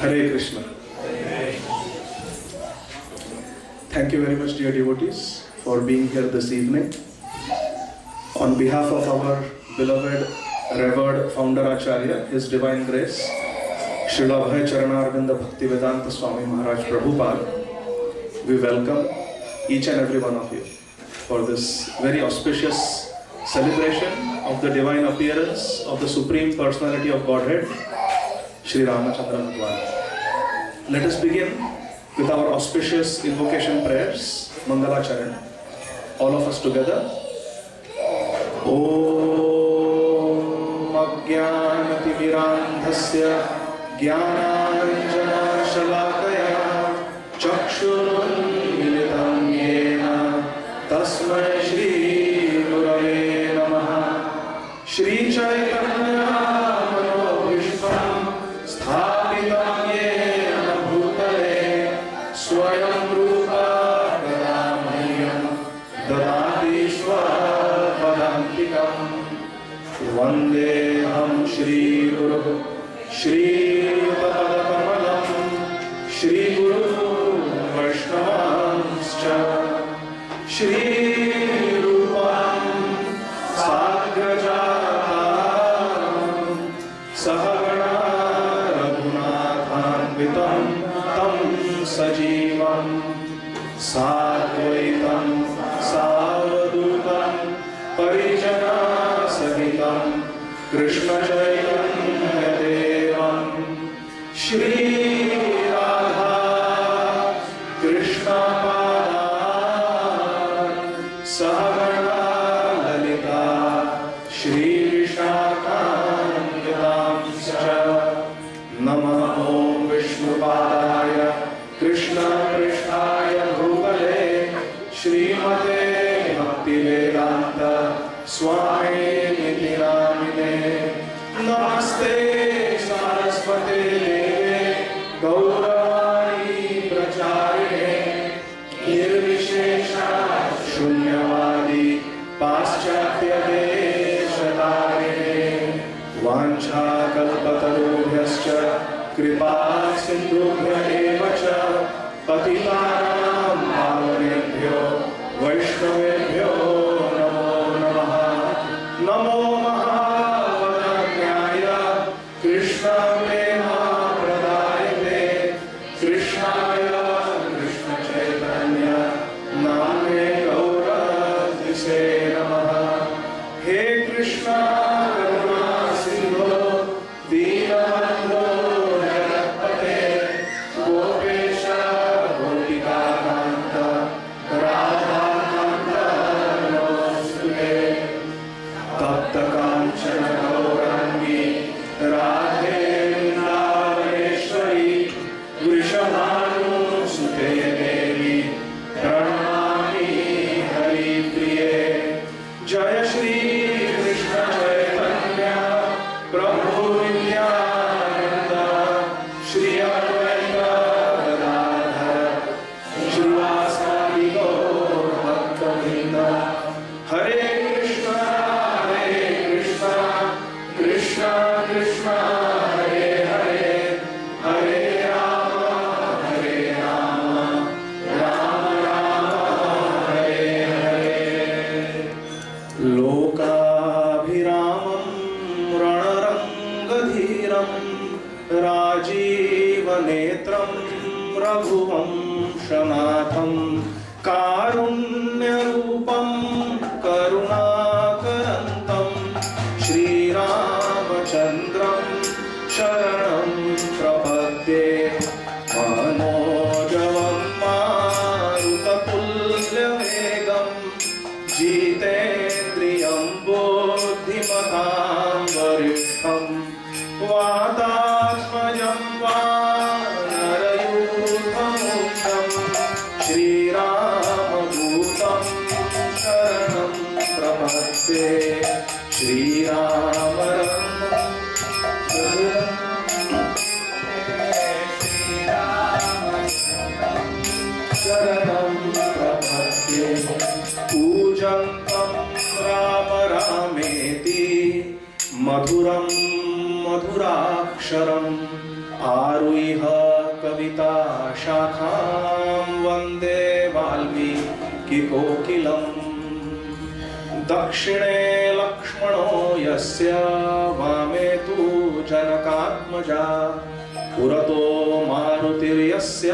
Hare Krishna. Thank you very much, dear devotees, for being here this evening. On behalf of our beloved, revered founder Acharya, His Divine Grace, Srila Abhay Charanarvinda Bhaktivedanta Swami Maharaj Prabhupada, we welcome each and every one of you for this very auspicious celebration of the divine appearance of the Supreme Personality of Godhead, Śrī Rāma Katha. Let us begin with our auspicious invocation prayers, Mangala Charan. All of us together. Om Ajnanatirandhasya Jnananjana Shalakaya Chakshurunmilitam Yena Tasmai Śrī Gurave Namaha. Śrī Chaitanya Manobhishtam Sthapitam Yena Bhutale Swayam Rupa Kadamahyam Dadati Swapadantikam Vandeham Śrī Guru Śrī Yuta-pada-kamalam Śrī Guru Vaishnavanscha Śrī Rūpam Sagrajatam Sahagana Raghunathanvitam Tam Sajivam Satvaitam Savadutam Parijana Sahitam Krishna Chaitanya Devam Śrī Radha Krishna Padan Sahagana Lalita Śrī Vishnakantamscha Namo Vishnupadaya Krishna Prishtaya Bhutale Śrīmate Bhaktivedanta Swami Niti Namine Namaste Saraswate Deve Gauravani Pracharine Nirvishesha Shunyavadi Paschatya Deshatarine Vancha Kalpatarubhyascha Kripa Sindhubhya Evacha Patitanam Pavanebhyo Vaishnavebhyo Namo Mahavadanyaya Krishna Prema Pradayate Krishnaya Krishna Chaitanya Namne Gaura Dise Namaha. He Krishna Karuna Sindhu Dīnabandho Jagatpate Gopesha Gopika Kanta Radha Kanta Namaste Tapta Kanchana Gaurangi Radhe Vrindavaneshwari Vrishabhanu Sute Devi Pranamami Hari Priye. Jaya Shri Krishna Chaitanya Prabhu Nityananda Shri Advaita Gadādhara Śrīvāsadi Gaur Bhakta-vrinda. Hare Krishna Krishna Krishna Hare Hare Hare Rama Rama Rama Hare Hare. Lokabhiramam Ranarangadhiram Rajivanetram Raghuvanshanatham Karunyarupam Karunakarantam Śrī Ramachandram Sharanam Prapadye Manojavam Marutatulyavegam Jitendriyam Buddhimatam Varishtham Vatatmajam Vanarayudhamuktam Śrī Rāma Dūtam Sharanam Prabhādye कविता शाखां वन्दे वाल्मीकिकोकिलम् दक्षिणे लक्ष्मणो यस्य वामे तु जनकात्मजा पुरतो मारुतिर्यस्य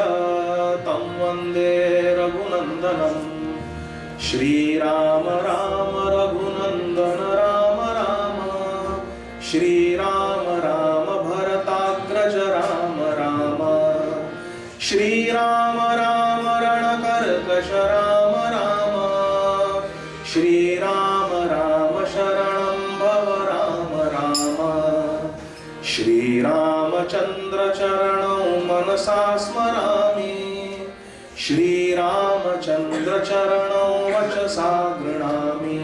तं वन्दे रघुनन्दनम् श्रीराम राम रघुनन्दन राम राम श्रीराम राम भरताग्रज राम राम श्रीराम राम रणकर्कश राम राम श्रीराम राम शरणं भव राम राम श्रीरामचन्द्र चरणौ मनसा स्मरामि श्रीरामचन्द्र चरणौ वचसा गृह्णामि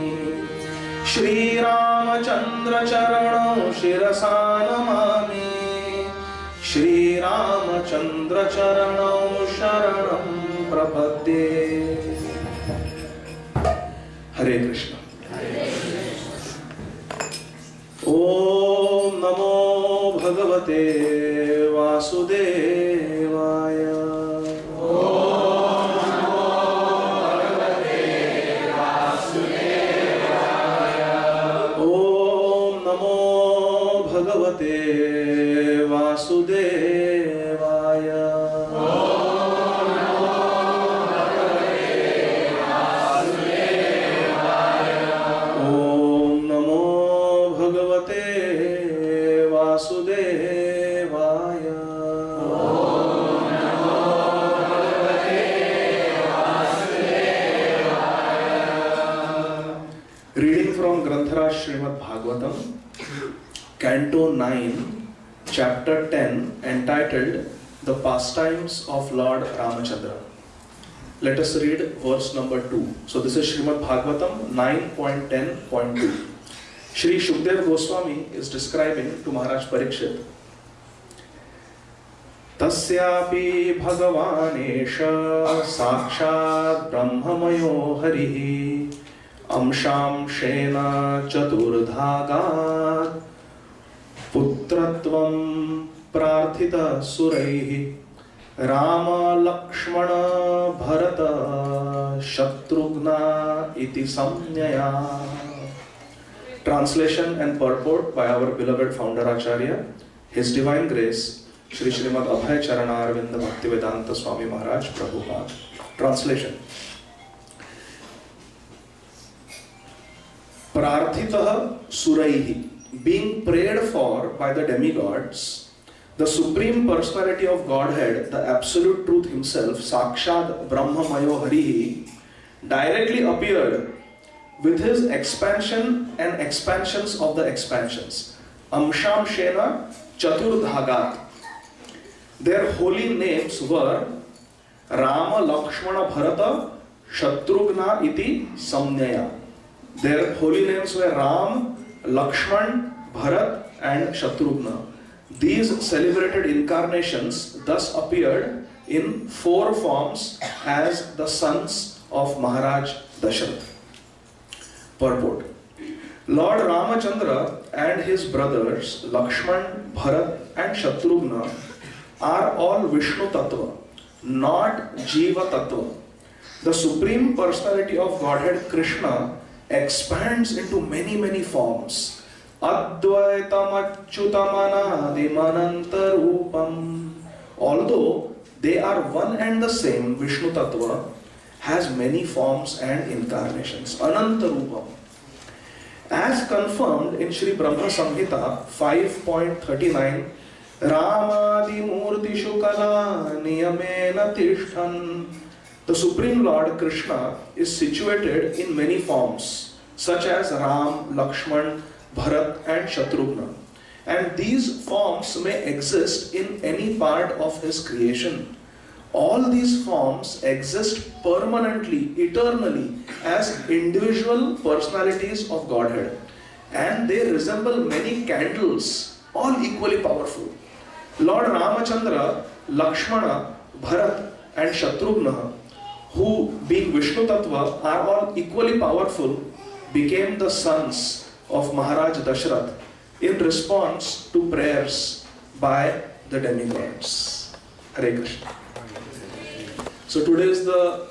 श्रीरामचन्द्र चरणौ शिरसा नमामि श्रीरामचन्द्र चरणौ शरणं प्रपद्ये। हरे कृष्ण। ओम नमो भगवते वासुदेवाय। भगवते वासुदेवाय। ओम नमो भगवते वासुदेवाय। Reading from Granthara Srimad Bhagavatam, Canto 9, Chapter 10, entitled The Pastimes of Lord Ramachandra. Let us read verse number 2. So this is Srimad Bhagavatam 9.10.2. Shri Shukdev Goswami is describing to Maharaj Parikshit, Tasyapi Bhagavanesha Sakshat Brahmamayo Harihi Amsham Shena Chaturdhagat पुत्रत्वं प्रार्थिता सुरैः Ram Lakshman Bharat शत्रुघ्ना इति संज्ञया. Translation and purport by our beloved founder Acharya, His Divine Grace, Shri Srimad Abhay Charanarvinda Bhaktivedanta Swami Maharaj Prabhupada. Translation. Prarthitah suraihi, being prayed for by the demigods, the Supreme Personality of Godhead, the Absolute Truth Himself, Sakshat Brahmamayo Harihi, directly appeared with His expansion and expansions of the expansions. Amsham Shena Chaturdhagat. Their holy names were Rama, Lakshmana, Bharata, Shatrughna iti Samnyaya. Their holy names were Ram, Lakshman, Bharat and Shatrughna. These celebrated incarnations thus appeared in 4 forms as the sons of Maharaj Dasharath. Purport. Lord Ramachandra and his brothers Lakshman, Bharat and Shatrughna are all Vishnu Tattva, not Jiva Tattva. The Supreme Personality of Godhead Krishna expands into many forms. Advaitam Achyutam Anadim Anantarupam. Although they are one and the same, Vishnu Tattva has many forms and incarnations. Anantarupam. As confirmed in Shri Brahma Samhita 5.39, Ramadi Murtishu Kala Niyamena Tishthan. The Supreme Lord Krishna is situated in many forms, such as Ram, Lakshman, Bharat and Shatrughna. And these forms may exist in any part of His creation. All these forms exist permanently, eternally, as individual personalities of Godhead. And they resemble many candles, all equally powerful. Lord Ramachandra, Lakshmana, Bharat and Shatrughna, who being Vishnu Tattva are all equally powerful, became the sons of Maharaj Dasharath in response to prayers by the demigods. Hare Krishna. So today is the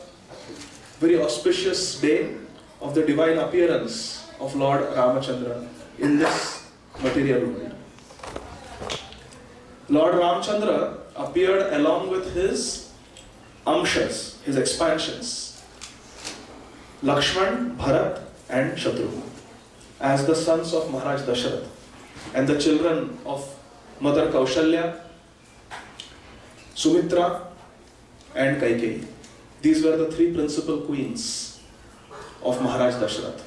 very auspicious day of the divine appearance of Lord Ramachandra in this material world. Lord Ramachandra appeared along with his amshas, his expansions, Lakshman, Bharat and Shatrugna, as the sons of Maharaj Dasharath and the children of Mother Kaushalya, Sumitra and Kaikeyi. These were the three principal queens of Maharaj Dasharath.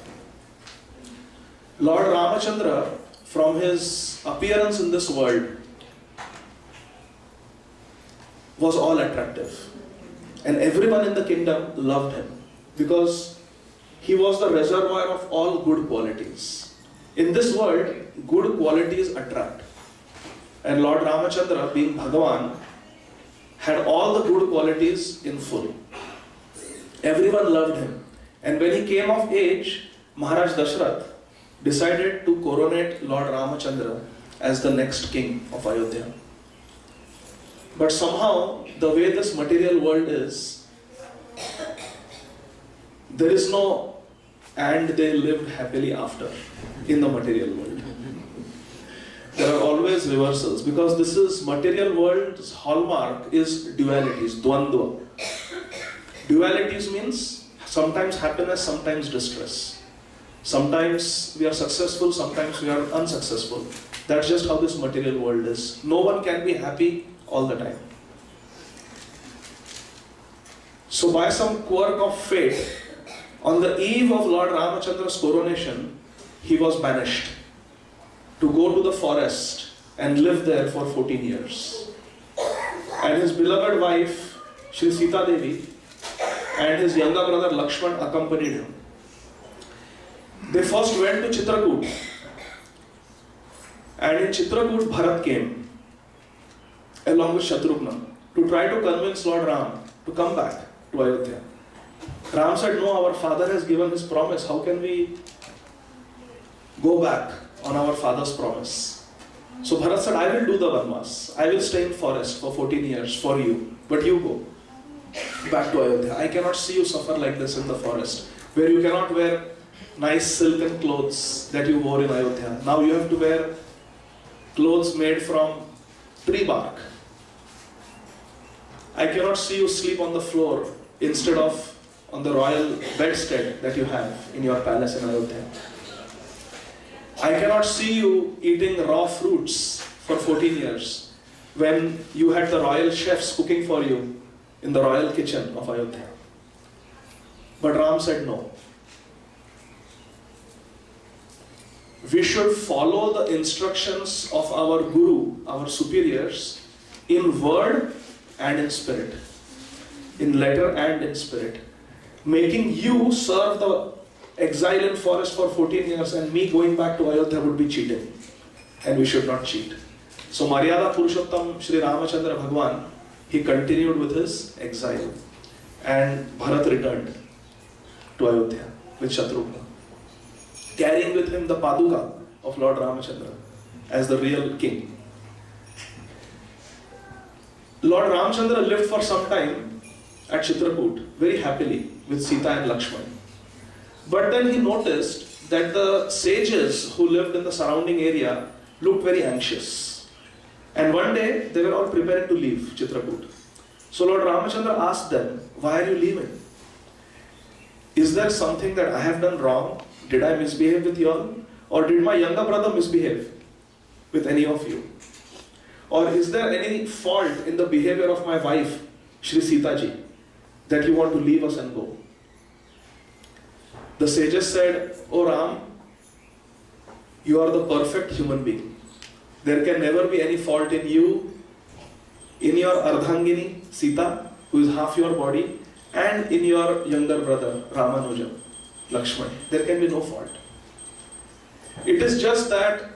Lord Ramachandra, from his appearance in this world, was all attractive. And everyone in the kingdom loved him because he was the reservoir of all good qualities. In this world, good qualities attract. And Lord Ramachandra, being Bhagavan, had all the good qualities in full. Everyone loved him. And when he came of age, Maharaj Dasharath decided to coronate Lord Ramachandra as the next king of Ayodhya. But somehow, the way this material world is, there is no "and they lived happily after" in the material world. There are always reversals because this is material world's hallmark is dualities, dvandva. Dualities means sometimes happiness, sometimes distress. Sometimes we are successful, sometimes we are unsuccessful. That's just how this material world is. No one can be happy all the time. So by some quirk of fate, on the eve of Lord Ramachandra's coronation, he was banished to go to the forest and live there for 14 years. And his beloved wife, Śrī Sita Devi, and his younger brother Lakshman accompanied him. They first went to Chitrakoot, and in Chitrakoot Bharat came along with Shatrugna to try to convince Lord Ram to come back to Ayodhya. Ram said, "No, our father has given his promise. How can we go back on our father's promise?" So Bharat said, "I will do the Vanvas. I will stay in forest for 14 years for you, but you go back to Ayodhya. I cannot see you suffer like this in the forest, where you cannot wear nice silken clothes that you wore in Ayodhya. Now you have to wear clothes made from tree bark. I cannot see you sleep on the floor instead of on the royal bedstead that you have in your palace in Ayodhya. I cannot see you eating raw fruits for 14 years when you had the royal chefs cooking for you in the royal kitchen of Ayodhya." But Ram said no. We should follow the instructions of our Guru, our superiors, in word and in spirit, in letter and in spirit. Making you serve the exile in forest for 14 years and me going back to Ayodhya would be cheating. And we should not cheat. So Maryada Purushottam Śrī Ramachandra Bhagwan, he continued with his exile. And Bharat returned to Ayodhya with Shatrugna, carrying with him the Paduka of Lord Ramachandra as the real king. Lord Ramachandra lived for some time at Chitrakoot very happily with Sita and Lakshman. But then he noticed that the sages who lived in the surrounding area looked very anxious. And one day they were all preparing to leave Chitrakoot. So Lord Ramachandra asked them, "Why are you leaving? Is there something that I have done wrong? Did I misbehave with you all? Or did my younger brother misbehave with any of you? Or is there any fault in the behavior of my wife, Śrī Sita Ji, that you want to leave us and go?" The sages said, "O Ram, you are the perfect human being. There can never be any fault in you, in your Ardhangini, Sita, who is half your body, and in your younger brother, Ramanuja, Lakshman. There can be no fault. It is just that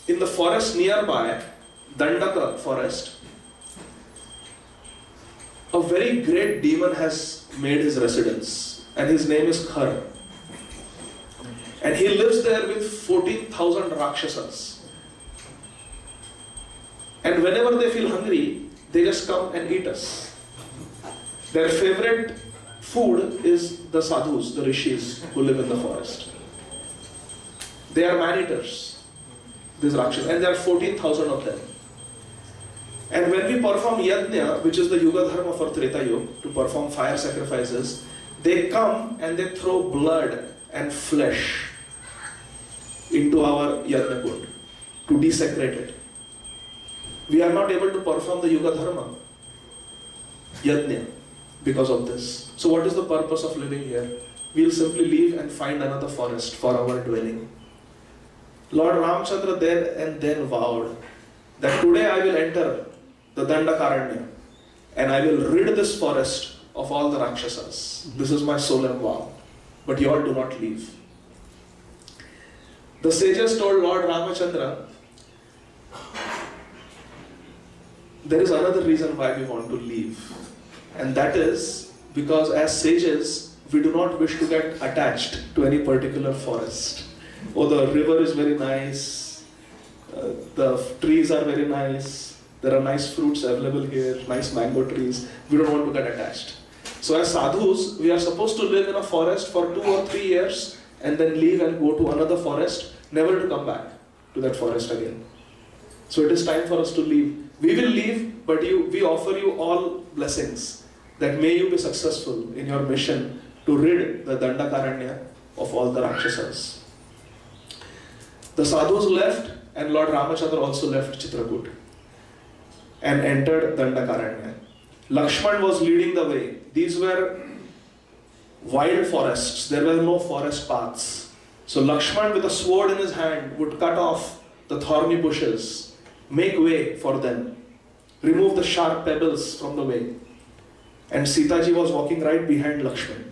in the forest nearby, Dandaka forest, a very great demon has made his residence, and his name is Khar. And he lives there with 14,000 Rakshasas. And whenever they feel hungry, they just come and eat us. Their favorite food is the sadhus, the rishis who live in the forest. They are man-eaters, these Rakshas, and there are 14,000 of them. And when we perform yajna, which is the yuga dharma for Treta Yuga, to perform fire sacrifices, they come and they throw blood and flesh into our yajna kund to desecrate it. We are not able to perform the yuga dharma, yajna, because of this. So what is the purpose of living here? We will simply leave and find another forest for our dwelling. Lord Ramchandra then and then vowed that today I will enter the Dandakaranya and I will rid this forest of all the Rakshasas. This is my solemn vow. But you all do not leave. The sages told Lord Ramachandra, there is another reason why we want to leave. And that is because as sages, we do not wish to get attached to any particular forest. Oh, the river is very nice, the trees are very nice, there are nice fruits available here, nice mango trees. We don't want to get attached. So as sadhus, we are supposed to live in a forest for 2 or 3 years and then leave and go to another forest, never to come back to that forest again. So it is time for us to leave. We will leave, but we offer you all blessings that may you be successful in your mission to rid the Dandakaranya of all the Rakshasas. The sadhus left and Lord Ramachandra also left Chitrakoot and entered Dandakaranya. Lakshman was leading the way. These were wild forests. There were no forest paths. So Lakshman with a sword in his hand would cut off the thorny bushes, make way for them, remove the sharp pebbles from the way. And Sitaji was walking right behind Lakshman.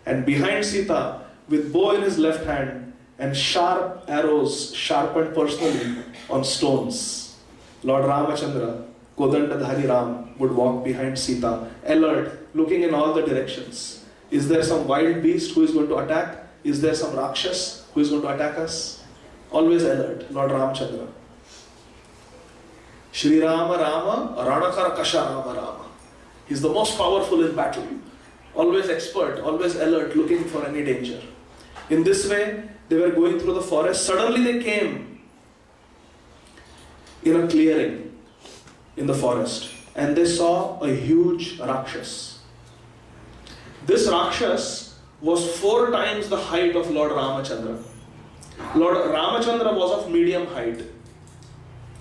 And behind Sita, with bow in his left hand and sharp arrows sharpened personally on stones, Lord Ramachandra, Kodandadhari Ram, would walk behind Sita, alert, looking in all the directions. Is there some wild beast who is going to attack? Is there some Rakshas who is going to attack us? Always alert, Lord Ramachandra. Śrī Rāma Rāma, Ranakara Kasha Rāma Rāma. He is the most powerful in battle. Always expert, always alert, looking for any danger. In this way, they were going through the forest. Suddenly they came in a clearing in the forest and they saw a huge Rakshas. This Rakshas was 4 times the height of Lord Ramachandra. Lord Ramachandra was of medium height.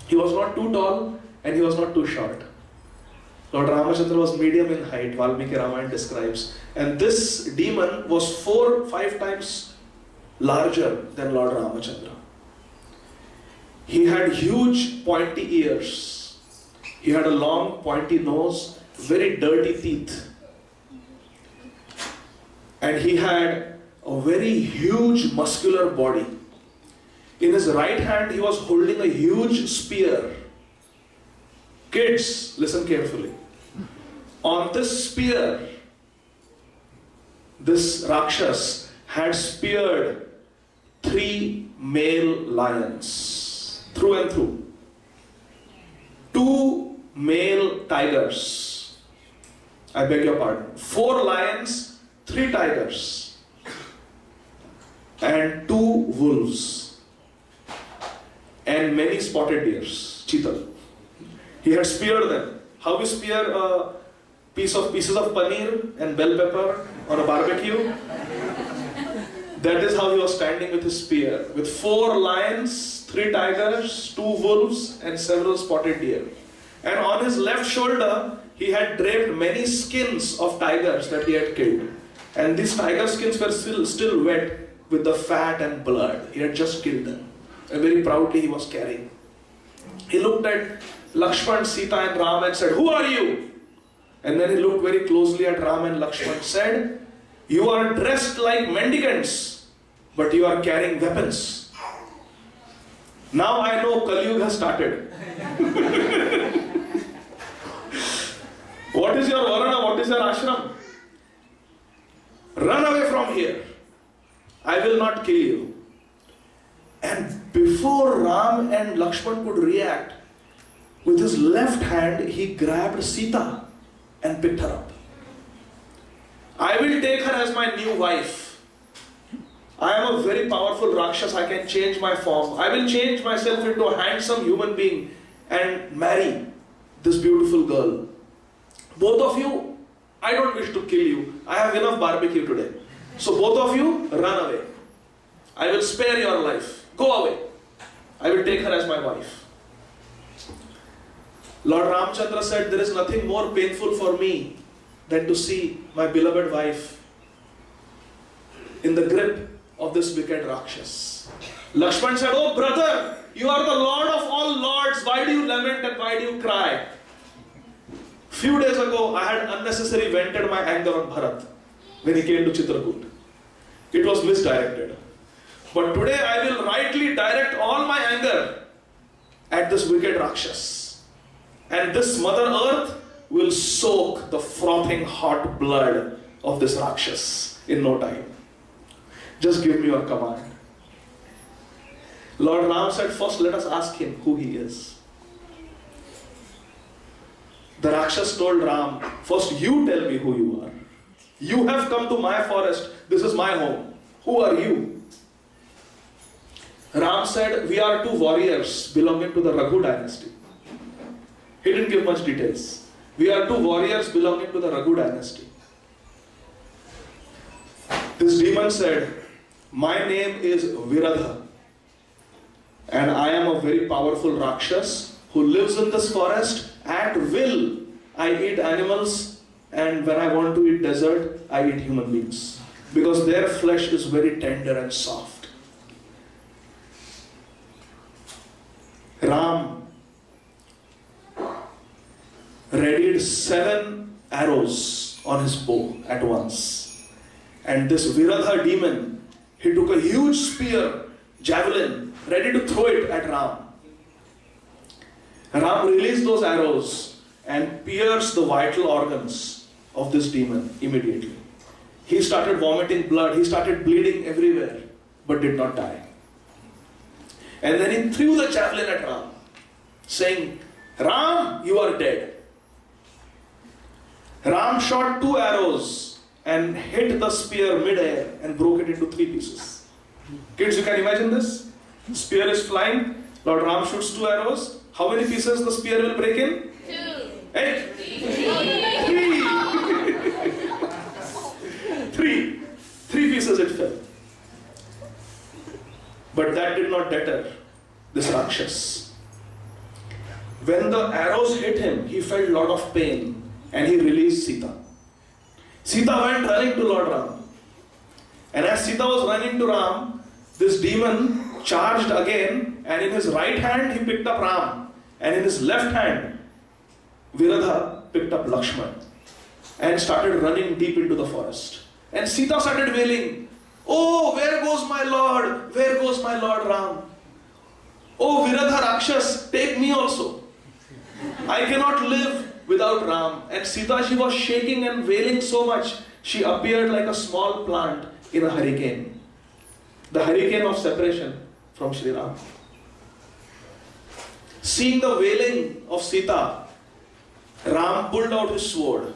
He was not too tall and he was not too short. Lord Ramachandra was medium in height, Valmiki Ramayana describes. And this demon was 4-5 times larger than Lord Ramachandra. He had huge pointy ears. He had a long pointy nose, very dirty teeth. And he had a very huge muscular body. In his right hand, he was holding a huge spear. Kids, listen carefully. On this spear, this Rakshas had speared 3 male lions, through and through. 2 male tigers. I beg your pardon. 4 lions, 3 tigers. And 2 wolves. And many spotted deers, cheetal. He had speared them. How we spear pieces of paneer and bell pepper on a barbecue? That is how he was standing with his spear. With 4 lions, 3 tigers, 2 wolves and several spotted deer. And on his left shoulder, he had draped many skins of tigers that he had killed. And these tiger skins were still wet with the fat and blood. He had just killed them. And very proudly he was carrying. He looked at Lakshman, Sita and Ram and said, "Who are you?" And then he looked very closely at Ram and Lakshman and said, "You are dressed like mendicants, but you are carrying weapons. Now I know Kali Yuga has started." What is your varana? What is your ashram? Run away from here. I will not kill you. And before Ram and Lakshman could react, With his left hand, he grabbed Sita and picked her up. I will take her as my new wife. I am a very powerful Rakshas. I can change my form. I will change myself into a handsome human being and marry this beautiful girl. Both of you, I don't wish to kill you. I have enough barbecue today. So both of you, run away. I will spare your life. Go away. I will take her as my wife. Lord Ramchandra said, there is nothing more painful for me than to see my beloved wife in the grip of this wicked Rakshas. Lakshman said, oh brother, you are the Lord of all lords. Why do you lament and why do you cry? Few days ago, I had unnecessarily vented my anger on Bharat when he came to Chitrakoot. It was misdirected. But today I will rightly direct all my anger at this wicked Rakshas. And this Mother Earth will soak the frothing hot blood of this Rakshas in no time. Just give me your command. Lord Ram said, first let us ask him who he is. The Rakshas told Ram, first you tell me who you are. You have come to my forest. This is my home. Who are you? Ram said, we are two warriors belonging to the Raghu dynasty. He didn't give much details. We are two warriors belonging to the Raghu dynasty. This demon said, my name is Viradha. And I am a very powerful Rakshas who lives in this forest at will. I eat animals, and when I want to eat dessert, I eat human beings. Because their flesh is very tender and soft. Ram readied 7 arrows on his bow at once. And this Viradha demon, he took a huge spear, javelin, ready to throw it at Ram. Ram released those arrows and pierced the vital organs of this demon immediately. He started vomiting blood, he started bleeding everywhere, but did not die. And then he threw the javelin at Ram, saying, Ram, you are dead. Ram shot 2 arrows and hit the spear mid-air and broke it into 3 pieces. Kids, you can imagine this? The spear is flying, Lord Ram shoots 2 arrows. How many pieces the spear will break in? 2. 8? 3. 3 pieces it fell. But that did not deter this Rakshas. When the arrows hit him, he felt a lot of pain and he released Sita. Sita went running to Lord Ram. And as Sita was running to Ram, this demon charged again, and in his right hand he picked up Ram, and in his left hand Viradha picked up Lakshman and started running deep into the forest. And Sita started wailing, oh, where goes my Lord? Where goes my Lord Ram? Oh, Viradha Rakshas, take me also. I cannot live without Ram. And Sita, she was shaking and wailing so much, she appeared like a small plant in a hurricane. The hurricane of separation from Śrī Rāma. Seeing the wailing of Sita, Ram pulled out his sword.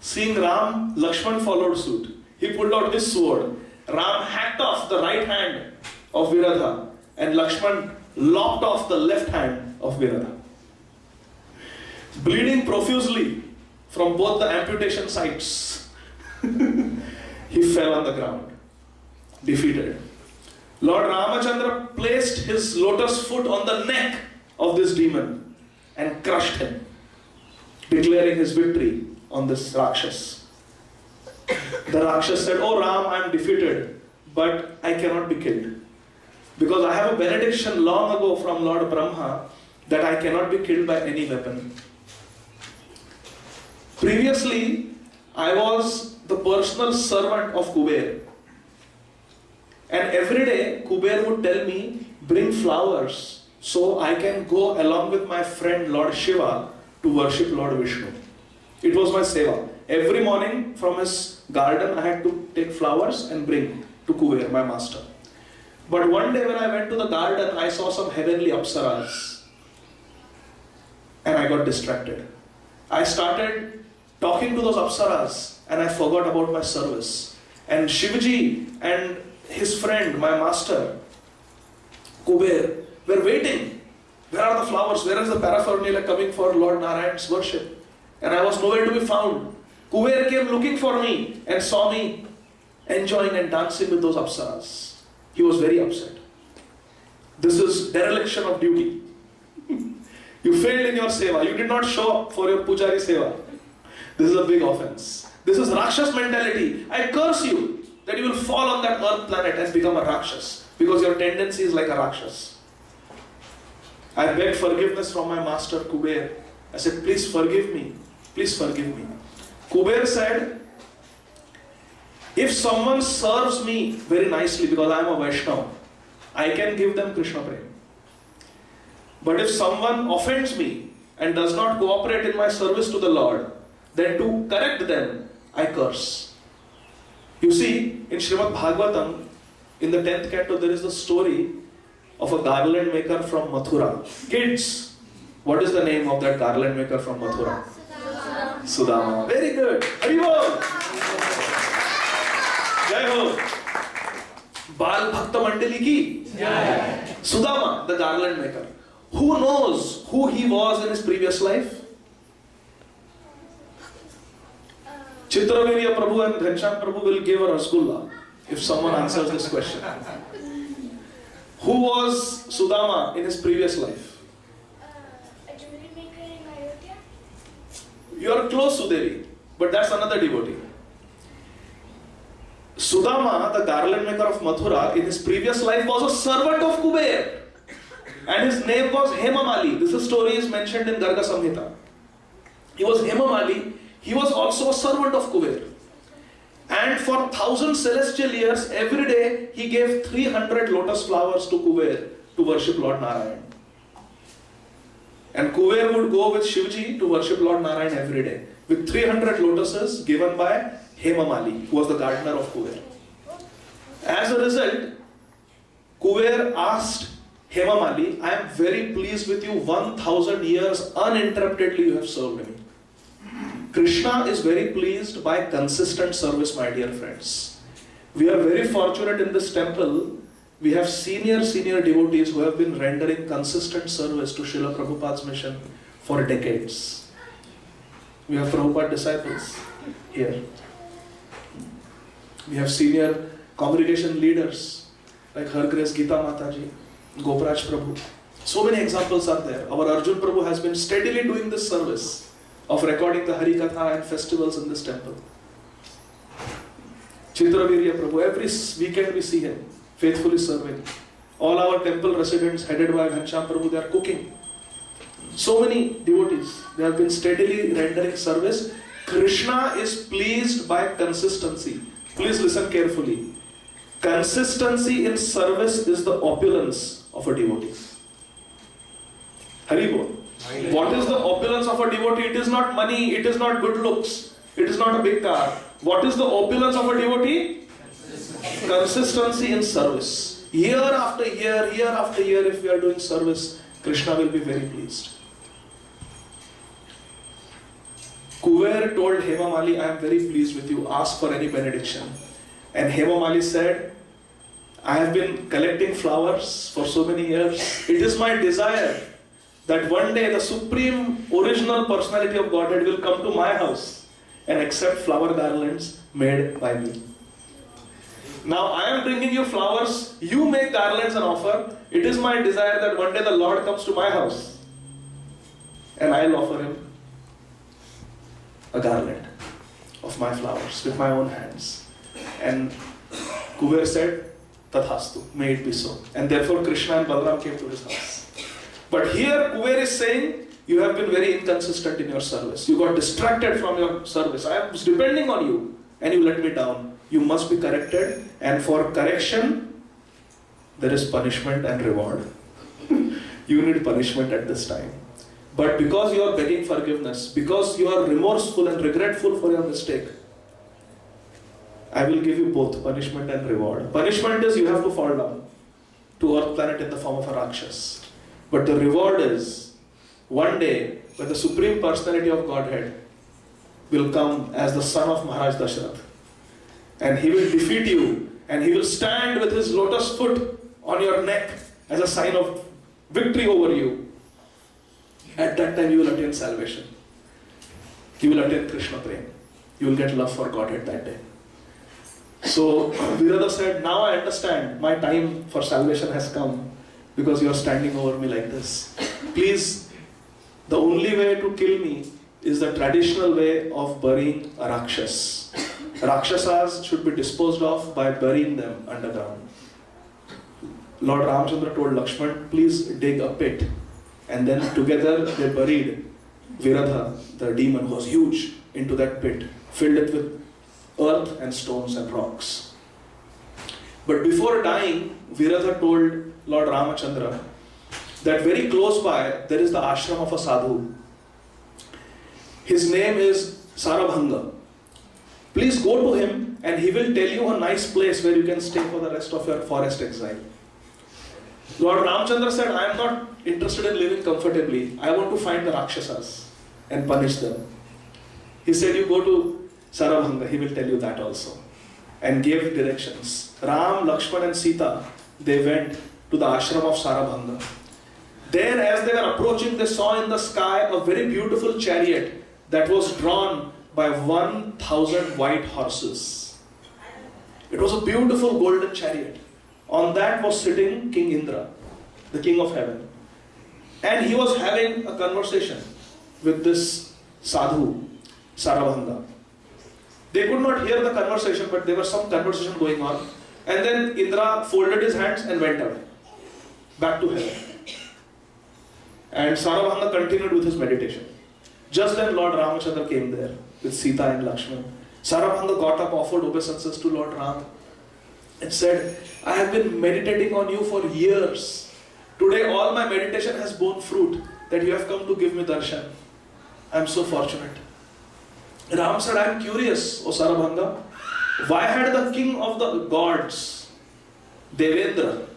Seeing Ram, Lakshman followed suit. He pulled out his sword. Ram hacked off the right hand of Viradha, and Lakshman lopped off the left hand of Viradha. Bleeding profusely from both the amputation sites, he fell on the ground, defeated. Lord Ramachandra placed his lotus foot on the neck of this demon and crushed him, declaring his victory on this Rakshas. The Rakshas said, oh Ram, I am defeated, but I cannot be killed. Because I have a benediction long ago from Lord Brahma that I cannot be killed by any weapon. Previously, I was the personal servant of Kuber. And every day, Kuber would tell me, bring flowers so I can go along with my friend Lord Shiva to worship Lord Vishnu. It was my seva. Every morning from his garden, I had to take flowers and bring to Kuber, my master. But one day when I went to the garden, I saw some heavenly apsaras. and I got distracted. I started talking to those apsaras and I forgot about my service. And Shivaji and his friend, my master, Kuber, were waiting. Where are the flowers? Where is the paraphernalia coming for Lord Narayan's worship? And I was nowhere to be found. Kuber came looking for me and saw me enjoying and dancing with those apsaras. He was very upset. This is dereliction of duty. You failed in your seva. You did not show up for your pujari seva. This is a big offense. This is Rakshas mentality. I curse you that you will fall on that earth planet and become a Rakshas because your tendency is like a Rakshas. I begged forgiveness from my master Kuber. I said, please forgive me. Please forgive me. Kuber said, if someone serves me very nicely because I am a Vaishnava, I can give them Krishna Prem. But if someone offends me and does not cooperate in my service to the Lord, then to correct them, I curse. You see, in Srimad Bhagavatam, in the 10th canto, there is the story of a garland maker from Mathura. Kids, what is the name of that garland maker from Mathura? Sudama. Very good. Haribol. Jai Ho. Bal Bhakta Mandali ki. Jai. Sudama, the garland maker. Who knows who he was in his previous life? Chitravirya Prabhu and Ghanshyam Prabhu will give a Rasgulla if someone answers this question. Who was Sudama in his previous life? A jewelry maker in Ayodhya. You are close to Devi, but that's another devotee. Sudama, the garland maker of Mathura, in his previous life was a servant of Kuber. And his name was Hemamali. This story is mentioned in Garga Samhita. He was Hemamali. He was also a servant of Kuber. And for 1,000 celestial years, every day he gave 300 lotus flowers to Kuber to worship Lord Narayan. And Kuber would go with Shivji to worship Lord Narayan every day, with 300 lotuses given by Hemamali, who was the gardener of Kuber. As a result, Kuber asked Hemamali, I am very pleased with you. 1,000 years uninterruptedly you have served me. Krishna is very pleased by consistent service, my dear friends. We are very fortunate in this temple. We have senior devotees who have been rendering consistent service to Srila Prabhupada's mission for decades. We have Prabhupada disciples here. We have senior congregation leaders like Her Grace Gita Mataji, Gopraj Prabhu. So many examples are there. Our Arjun Prabhu has been steadily doing this service of recording the Hari Katha and festivals in this temple. Chitravirya Prabhu, every weekend we see him faithfully serving. All our temple residents headed by Ghanshyam Prabhu, they are cooking. So many devotees, they have been steadily rendering service. Krishna is pleased by consistency. Please listen carefully. Consistency in service is the opulence of a devotee. Haribol. What is the opulence of a devotee? It is not money, it is not good looks, it is not a big car. What is the opulence of a devotee? Consistency in service. Year after year, if we are doing service, Krishna will be very pleased. Kuber told Hemamali, I am very pleased with you, ask for any benediction. And Hemamali said, I have been collecting flowers for so many years. It is my desire that one day the supreme original personality of Godhead will come to my house and accept flower garlands made by me. Now I am bringing you flowers, you make garlands and offer. It is my desire that one day the Lord comes to my house and I will offer him a garland of my flowers with my own hands. And Kuber said, Tathastu, may it be so. And therefore Krishna and Balaram came to his house. But here Kuber is saying, you have been very inconsistent in your service. You got distracted from your service. I was depending on you and you let me down. You must be corrected, and for correction, there is punishment and reward. You need punishment at this time. But because you are begging forgiveness, because you are remorseful and regretful for your mistake, I will give you both punishment and reward. Punishment is you have to fall down to earth planet in the form of a Rakshas. But the reward is, one day when the Supreme Personality of Godhead will come as the son of Maharaj Dasharath. And he will defeat you, and he will stand with his lotus foot on your neck as a sign of victory over you. At that time you will attain salvation. You will attain Krishna Prem. You will get love for Godhead that day. So Viradha said, now I understand, my time for salvation has come because you are standing over me like this. Please, the only way to kill me is the traditional way of burying a Rakshas. Rakshasas should be disposed of by burying them underground. Lord Ramchandra told Lakshman, please dig a pit. And then together they buried Viradha, the demon who was huge, into that pit, filled it with earth and stones and rocks. But before dying, Viradha told Lord Ramachandra that very close by there is the ashram of a sadhu. His name is Sarabhanga. Please go to him and he will tell you a nice place where you can stay for the rest of your forest exile. Lord Ramchandra said, I am not interested in living comfortably. I want to find the Rakshasas and punish them. He said, you go to Sarabhanga, he will tell you that also. And gave directions. Ram, Lakshman and Sita, they went to the ashram of Sarabhanga. There, as they were approaching, they saw in the sky a very beautiful chariot that was drawn by 1,000 white horses. It was a beautiful golden chariot. On that was sitting King Indra, the king of heaven. And he was having a conversation with this sadhu, Sarabhanga. They could not hear the conversation, but there was some conversation going on. And then Indra folded his hands and went away, back to heaven. And Sarabhanga continued with his meditation. Just then Lord Ramachandra came there with Sita and Lakshman. Sarabhanga got up, offered obeisances to Lord Ram and said, I have been meditating on you for years. Today all my meditation has borne fruit that you have come to give me darshan. I am so fortunate. Ram said, I am curious, O Sarabhanga, why had the king of the gods, Devendra,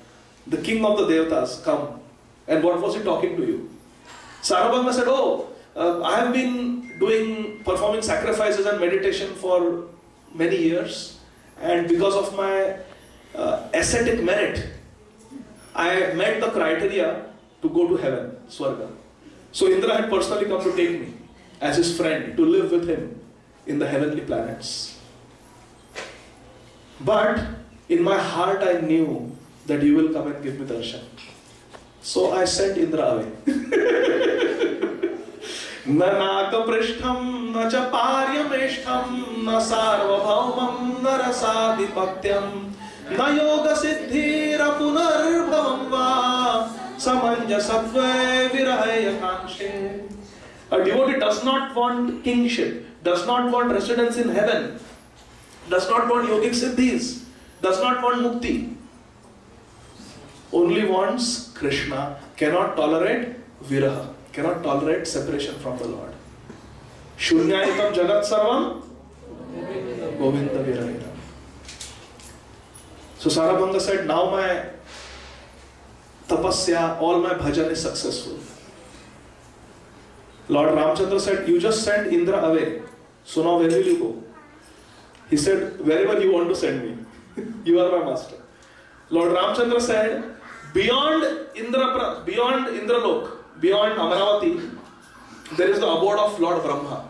the king of the Devatas, come? And what was he talking to you? Sarabhanga said, I have been performing sacrifices and meditation for many years, and because of my ascetic merit, I met the criteria to go to heaven, Swarga. So Indra had personally come to take me as his friend to live with him in the heavenly planets. But in my heart I knew that you will come and give me darshan. So I sent Indra away. Na nakaprishtham na cha paryameshtham na sarvabhaumam na rasadhipatyam na yoga siddhira punarbhavam va samanjasatve virahaya kanshe. A devotee does not want kingship, does not want residence in heaven, does not want yogic siddhis, does not want mukti. Only wants Krishna, cannot tolerate viraha, cannot tolerate separation from the Lord. Shunyayitam jagat sarvam Govinda virahita. So Sarabhanga said, now my tapasya, all my bhajan is successful. Lord Ramchandra said, you just sent Indra away. So now where will you go? He said, wherever you want to send me. You are my master. Lord Ramchandra said, beyond Indralok, beyond Amaravati, there is the abode of Lord Brahma.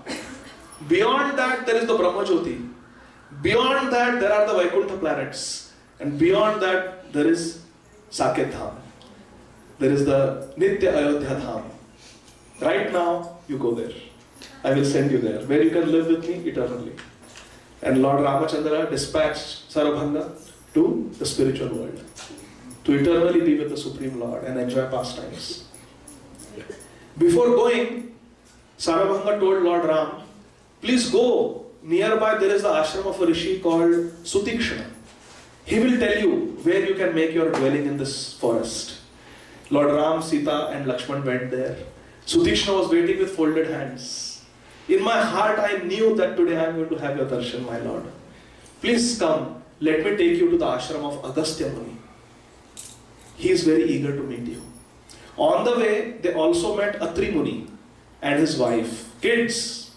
Beyond that, there is the Brahma Jyoti. Beyond that, there are the Vaikuntha planets. And beyond that, there is Saket Dham. There is the Nitya Ayodhya Dham. Right now, you go there. I will send you there, where you can live with me eternally. And Lord Ramachandra dispatched Sarabhanga to the spiritual world, to eternally be with the Supreme Lord and enjoy pastimes. Before going, Sarabhanga told Lord Ram, please go. Nearby there is the ashram of a rishi called Sutikshna. He will tell you where you can make your dwelling in this forest. Lord Ram, Sita and Lakshman went there. Sutikshna was waiting with folded hands. In my heart I knew that today I am going to have your darshan, my Lord. Please come, let me take you to the ashram of Agastya Muni. He is very eager to meet you. On the way, they also met Atri Muni. and his wife. Kids,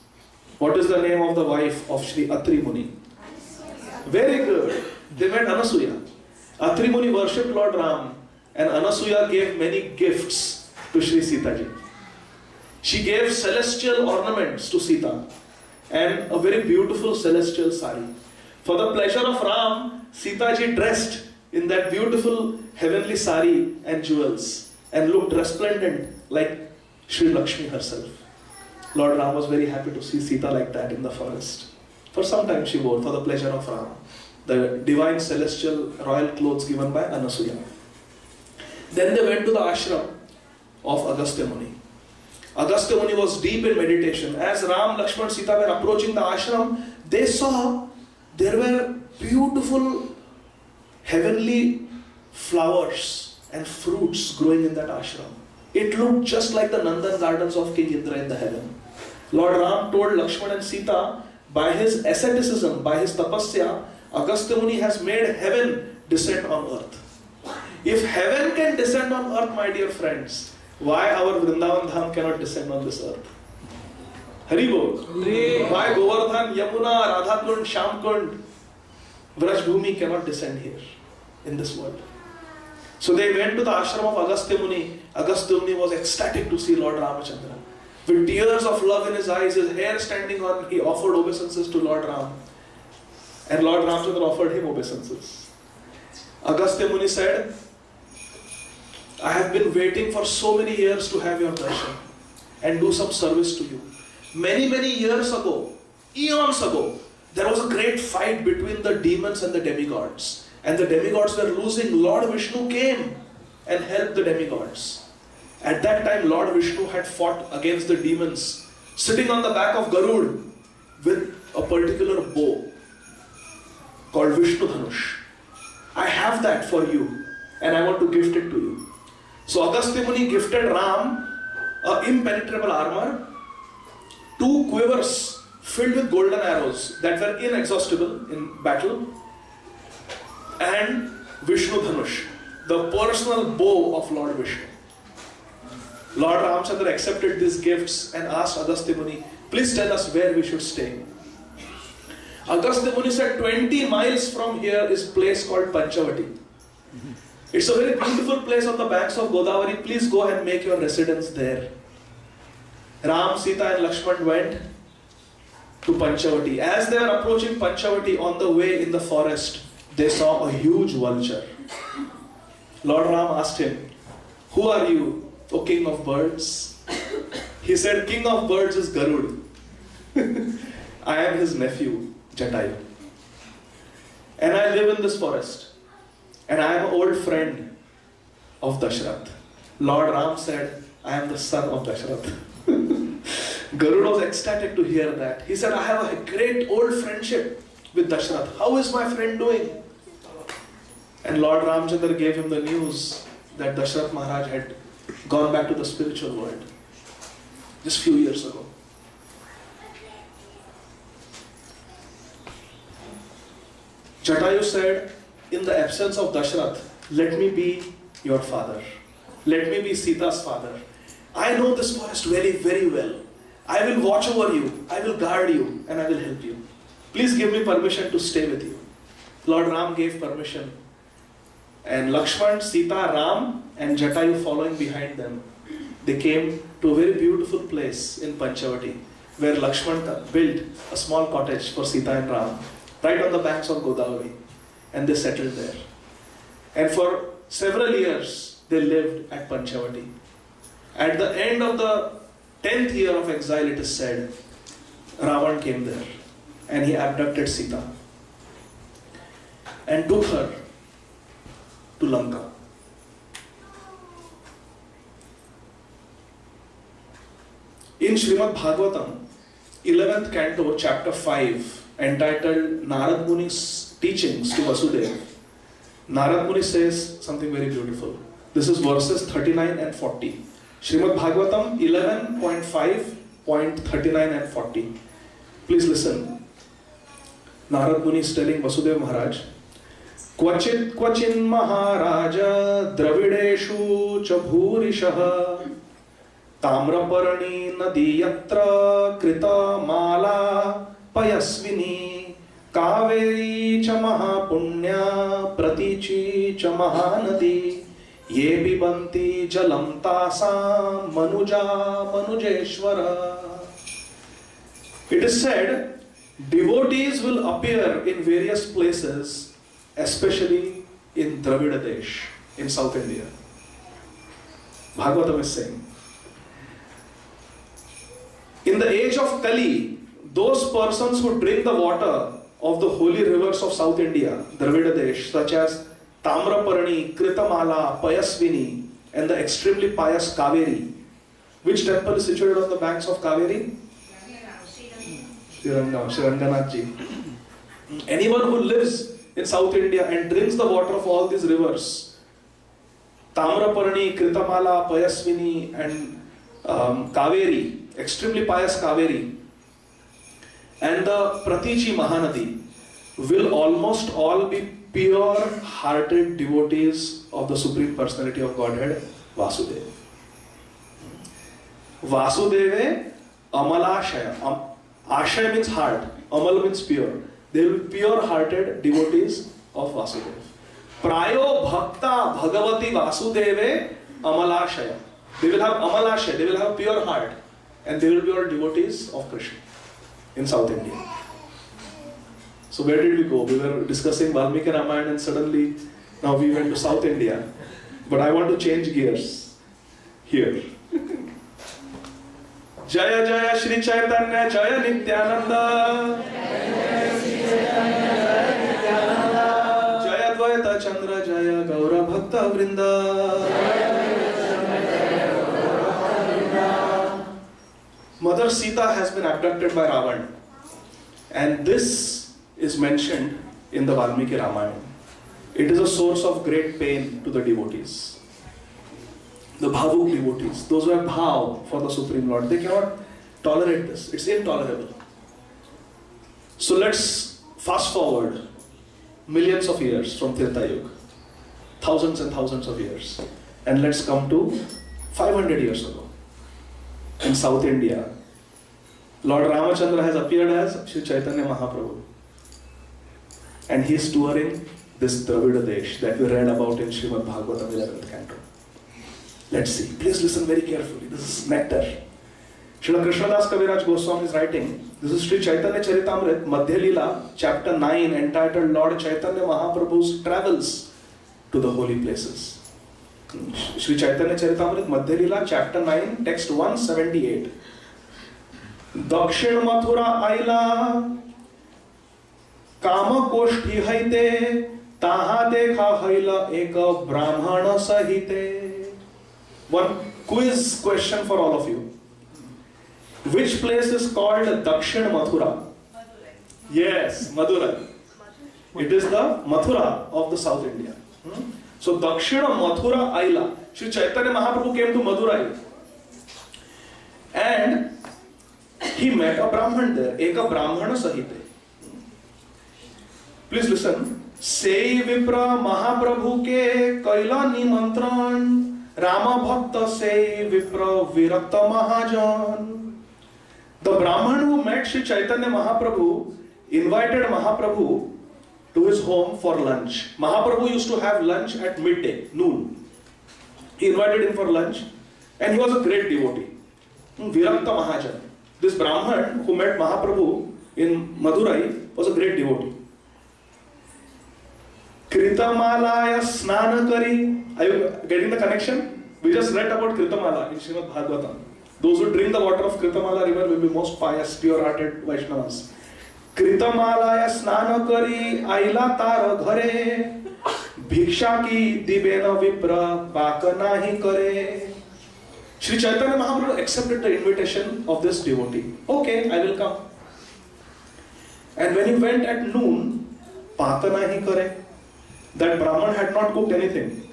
what is the name of the wife of Shri Atri Muni? Very good. They met Anasuya. Atri Muni worshipped Lord Ram, and Anasuya gave many gifts to Shri Sita ji. She gave celestial ornaments to Sita and a very beautiful celestial sari. For the pleasure of Ram, Sita ji dressed in that beautiful heavenly sari and jewels and looked resplendent like Shri Lakshmi herself. Lord Ram was very happy to see Sita like that in the forest. For some time she wore, for the pleasure of Ram, the divine celestial royal clothes given by Anasuya. Then they went to the ashram of Agastya Muni. Agastya Muni was deep in meditation. As Ram, Lakshman, Sita were approaching the ashram, they saw there were beautiful heavenly flowers and fruits growing in that ashram. It looked just like the Nandan gardens of King Indra in the heaven. Lord Ram told Lakshman and Sita, by his asceticism, by his tapasya, Agastya Muni has made heaven descend on earth. If heaven can descend on earth, my dear friends, why our Vrindavan Dham cannot descend on this earth? Haribol. Why Govardhan, Yamuna, Radhakund, Shamkund, Vraj Bhumi cannot descend here in this world? So they went to the ashram of Agastya Muni. Agastya Muni was ecstatic to see Lord Ramachandra. With tears of love in his eyes, his hair standing on, he offered obeisances to Lord Ram. And Lord Ramachandra offered him obeisances. Agastya Muni said, I have been waiting for so many years to have your darshan and do some service to you. Many, many years ago, eons ago, there was a great fight between the demons and the demigods. And the demigods were losing. Lord Vishnu came and helped the demigods. At that time, Lord Vishnu had fought against the demons, sitting on the back of Garud with a particular bow called Vishnu Dhanush. I have that for you and I want to gift it to you. So Agastya Muni gifted Ram an impenetrable armor, 2 quivers filled with golden arrows that were inexhaustible in battle, and Vishnu Dhanush, the personal bow of Lord Vishnu. Lord Ramachandra accepted these gifts and asked Agastya Muni, please tell us where we should stay. Agastya Muni said, 20 miles from here is a place called Panchavati. It's a very beautiful place on the banks of Godavari. Please go and make your residence there. Ram, Sita and Lakshman went to Panchavati. As they were approaching Panchavati, on the way in the forest, they saw a huge vulture. Lord Ram asked him, who are you, O king of birds? He said, king of birds is Garud. I am his nephew, Jatayu. And I live in this forest. And I am an old friend of Dashrath. Lord Ram said, I am the son of Dashrath. Garud was ecstatic to hear that. He said, I have a great old friendship with Dashrath. How is my friend doing? And Lord Ramachandra gave him the news that Dashrath Maharaj had gone back to the spiritual world just few years ago. Jatayu said, in the absence of Dashrath, let me be your father. Let me be Sita's father. I know this forest very, very well. I will watch over you. I will guard you and I will help you. Please give me permission to stay with you. Lord Ram gave permission. And Lakshman, Sita, Ram and Jatayu following behind them, they came to a very beautiful place in Panchavati, where Lakshman built a small cottage for Sita and Ram, right on the banks of Godavari. And they settled there. And for several years, they lived at Panchavati. At the end of the 10th year of exile, it is said, Ravan came there and he abducted Sita and took her to Lanka. In Srimad Bhagavatam, 11th canto, chapter 5, entitled Narad Muni's teachings to Vasudeva, Narad Muni says something very beautiful. This is verses 39 and 40. Srimad Bhagavatam 11.5.39 and 40. Please listen. Narad Muni is telling Vasudeva Maharaj, Kvachit kvachin maharaja dravideshu cha bhurishah Tamraparni नदी यत्र कृतमाला पयस्विनी कावेरी च महापुण्या प्रतीची च महानदी ये पिबन्ति जलं तासां मनुजा मनुजेश्वर. It is said devotees will appear in various places, especially in Dravida Desh, in South India. Bhagavatam is saying, in the age of Kali, those persons who drink the water of the holy rivers of South India, Dravida Desh, such as Tamraparni, Kritamala, Payasvini, and the extremely pious Kaveri. Which temple is situated on the banks of Kaveri? Śrī Ranganath ji. Anyone who lives in South India and drinks the water of all these rivers, Tamraparni, Kritamala, Payasvini, and Kaveri, extremely pious Kaveri, and the Pratichi Mahanadi, will almost all be pure-hearted devotees of the Supreme Personality of Godhead, Vasudeva. Vasudeva Amalashaya. Ashaya means heart, Amal means pure. They will be pure-hearted devotees of Vasudeva. Prayo Bhakta Bhagavati Vasudeve Amalashaya. They will have Amalashaya, they will have pure heart, and they will be all devotees of Krishna in South India. So where did we go? We were discussing Valmiki Ramayana and suddenly now we went to South India. But I want to change gears here. Jaya Jaya Shri Chaitanya Jaya Nityananda Jaya Dvaita Chandra Jaya Gaura Bhakta Vrinda. Mother Sita has been abducted by Ravan, and this is mentioned in the Valmiki Ramayana. It is a source of great pain to the devotees. The bhavuk devotees, those who have bhav for the Supreme Lord, they cannot tolerate this. It's intolerable. So let's fast forward millions of years from Tirtha Yuga, thousands and thousands of years, and let's come to 500 years ago. In South India, Lord Ramachandra has appeared as Śrī Chaitanya Mahaprabhu, and he is touring this Dravida Desh that we read about in Srimad Bhagavatam 11th canto. Let's see. Please listen very carefully. This is nectar. Srila Krishnadas Kaviraj Goswami is writing. This is Sri Chaitanya Charitamrita, Madhya Leela, chapter 9, entitled Lord Chaitanya Mahaprabhu's Travels to the Holy Places. Sri Chaitanya Charitamrita, Madhya Leela, chapter 9, text 178. Dakshin Mathura Aila Kama Koshti Haite Taha Dekha Haila Eka Brahmana Sahite. One quiz question for all of you. Which place is called Dakshin Mathura? Yes, Madurai. It is the Mathura of the South India. So Dakshina Mathura Aila. Sri Chaitanya Mahaprabhu came to Madurai and he met a Brahman there, Eka Brahmana Sahite. Please listen. Sei Vipra Mahaprabhu ke Kaila Nimantran Rama Bhakta Sei Vipra Virakta Mahajan. The Brahman who met Sri Chaitanya Mahaprabhu invited Mahaprabhu to his home for lunch. Mahaprabhu used to have lunch at midday, noon. He invited him for lunch and he was a great devotee. Virakta Mahajan. This Brahman who met Mahaprabhu in Madurai was a great devotee. Kritamalaya Snanakari. Are you getting the connection? We just read about Kritamala in Srimad Bhagavatam. Those who drink the water of Kritamala river will be most pious, pure-hearted Vaishnavas. Kritamalaya Snanakari Aila Tara Ghare Bhiksha ki Dibena Vipra Baka nahi kare. Sri Chaitanya Mahaprabhu accepted the invitation of this devotee. Okay, I will come. And when he went at noon, Baka nahi kare. That Brahman had not cooked anything.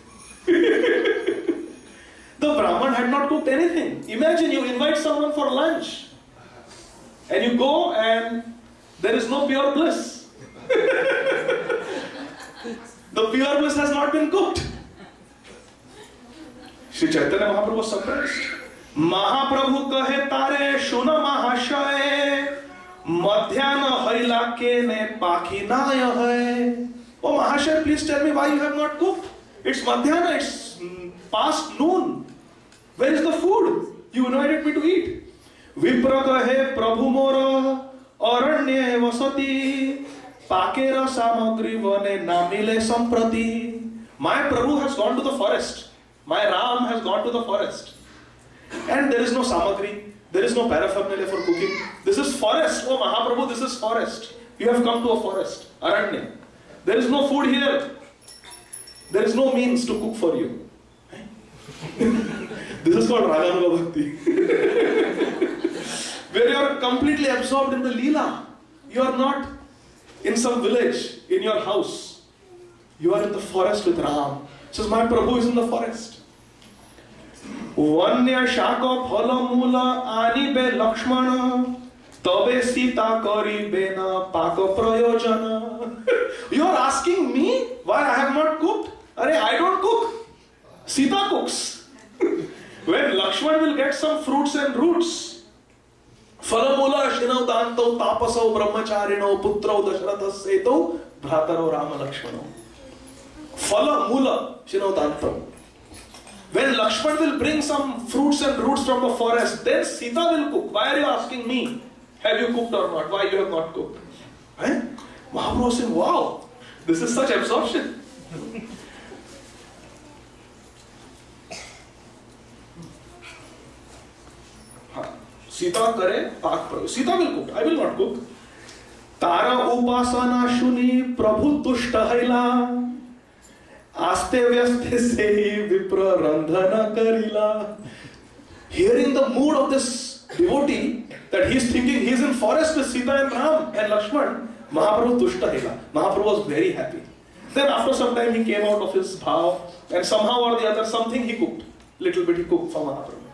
The Brahman had not cooked anything. Imagine you invite someone for lunch and you go and there is no pure bliss. The pure bliss has not been cooked. Sri Chaitanya Mahaprabhu was surprised. महाप्रभु कहे तारे सुन महाशय मध्याह्न हईला के ने पाखी नाय है. Oh Mahashaya, please tell me why you have not cooked. It's madhyana, it's past noon. Where is the food you invited me to eat? विप्र कहे प्रभु मोर अरण्ये वसति पाकेर सामग्री बने ना मिले संप्रति. My Prabhu has gone to the forest. My Ram has gone to the forest. And there is no samagri. There is no paraphernalia for cooking. This is forest. Oh Mahaprabhu, this is forest. You have come to a forest. Aranya. There is no food here. There is no means to cook for you. This is called Raganuga Bhakti. Where you are completely absorbed in the Leela. You are not in some village, in your house. You are in the forest with Ram. Says, my Prabhu is in the forest. Vanya Shaka Phala Mula Ani Be Lakshmana Tabe Sita Kari Bena Paka Prayojana. You are asking me why I have not cooked? Arey, I don't cook. Sita cooks. When Lakshman will get some fruits and roots, Phalamula Shinau Dantau Tapasau Brahmacharino Putrau Dasharatha Setau Bhrataro Rama Lakshmano. Phalamula Shinau Dantau. When Lakshman will bring some fruits and roots from the forest, then Sita will cook. Why are you asking me? Have you cooked or not? Why you have not cooked? Right? Mahaprabhu was saying, wow, this is such absorption. Sita kare, paak prabhu. Sita will cook. I will not cook. Tara upasana shuni prabhu tushta haila. Aste vyaste sehi vipra randhana karila. Hearing the mood of this devotee, that he is thinking he is in forest with Sita and Ram and Lakshman, Mahaprabhu tushta haila. Mahaprabhu was very happy. Then after some time he came out of his bhav and somehow or the other something he cooked. Little bit he cooked for Mahaprabhu.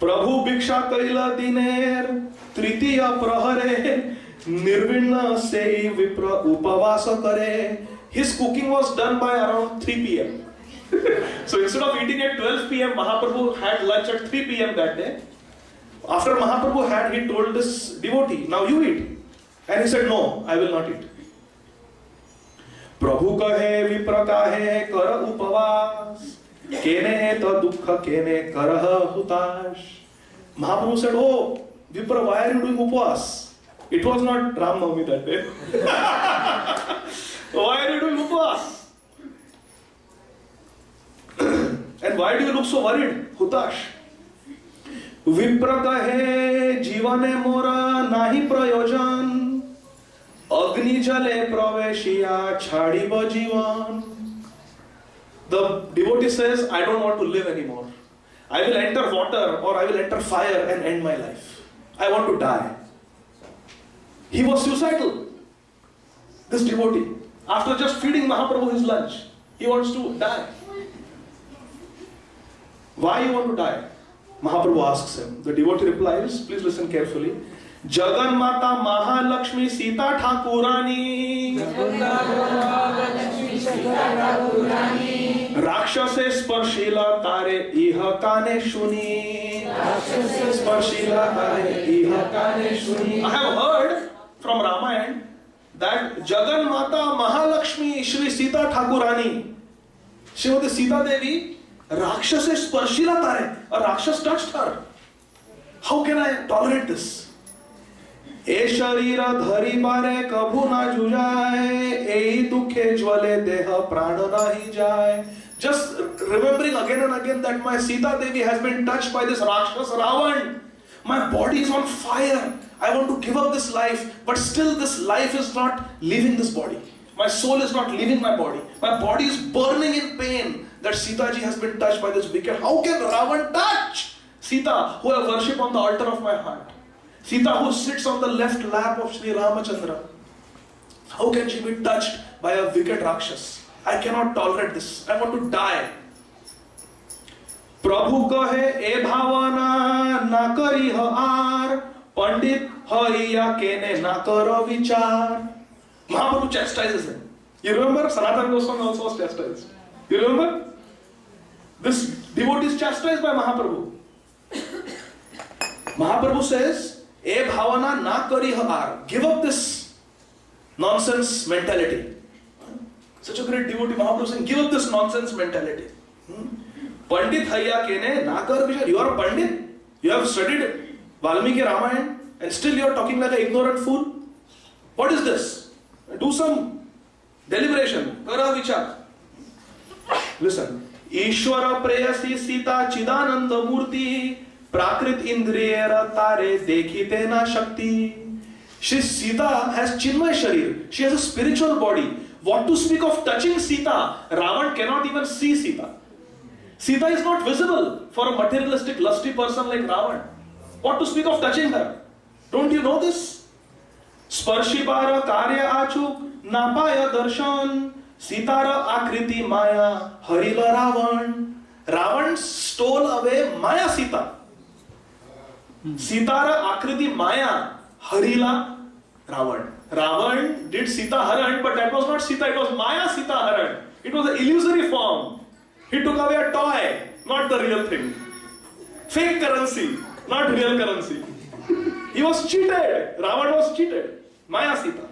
Prabhu Bhiksha Kaila Diner Tritiya Prahare Nirvinna Sei Vipra Upavasa Kare. His cooking was done by around 3 p.m. So instead of eating at 12 p.m., Mahaprabhu had lunch at 3 p.m. that day. After Mahaprabhu had, he told this devotee, now you eat. And he said, no, I will not eat. Prabhu kahe vipra kahe kara upavas. Kene ta dukha kene karaha hutash. Mahaprabhu said, oh, Vipra, why are you doing upavas? It was not Ram Navami that day. Why are you doing upavas? And why do you look so worried? Hutash. Vipra kahe jivane mora nahi prayojan. Agni jale praveshiya chhadiba jivan. The devotee says, I don't want to live anymore. I will enter water or I will enter fire and end my life. I want to die. He was suicidal. This devotee. After just feeding Mahaprabhu his lunch, he wants to die. Why you want to die? Mahaprabhu asks him. The devotee replies, please listen carefully. Jagan Mata Mahalakshmi Sita Thakurani Rakshase Sparshila Tare Iha Kane Shuni. Sparshila Tare Iha Kane Shuni. I have heard from Ramayana that Jagan Mata Mahalakshmi Shri Sita Thakurani, Shrimati Sita Devi, Rakshase Sparshila Tare, a Rakshas touched her. How can I tolerate this? ए शरीर धरी बारे कभू ना जुजाए एही दुखे ज्वले देह प्राण नहीं जाए. Just remembering again and again that my Sita Devi has been touched by this Rakshas Ravan. My body is on fire. I want to give up this life, but still this life is not leaving this body. My soul is not leaving my body. My body is burning in pain that Sita ji has been touched by this wicked. How can Ravan touch Sita, who I worship on the altar of my heart? Sita, who sits on the left lap of Śrī Ramachandra. How can she be touched by a wicked Rakshas? I cannot tolerate this. I want to die. Prabhu kahe e bhavana na kari haar pandit hariya kene na karo vichar. Mahaprabhu chastises him. You remember? Sanatana Goswami also was chastised. You remember? This devotee is chastised by Mahaprabhu. Mahaprabhu says, "E bhavana na kari har." Give up this nonsense mentality. Such a great devotee, Mahaprabhu saying, give up this nonsense mentality. Pandit Hayya kene na kar vishar. You are a Pandit. You have studied Valmiki Ramayana and still you are talking like an ignorant fool. What is this? Do some deliberation. Kara vichar. Listen. Ishwara preyasi sita chidananda murti prakrit indriyera tare dekhite na shakti. Sita has chinmay sharir. She has a spiritual body. What to speak of touching Sita? Ravan cannot even see Sita. Sita is not visible for a materialistic, lusty person like Ravan. What to speak of touching her? Don't you know this? Sparshipara karya achuk napaya darshan sitara akriti maya harila Ravan. Ravan stole away Maya Sita. Sitara akriti maya harila Ravan. Ravan did Sita Haran, but that was not Sita, it was Maya Sita Haran. It was an illusory form. He took away a toy, not the real thing. Fake currency, not real currency. He was cheated. Ravan was cheated. Maya Sita.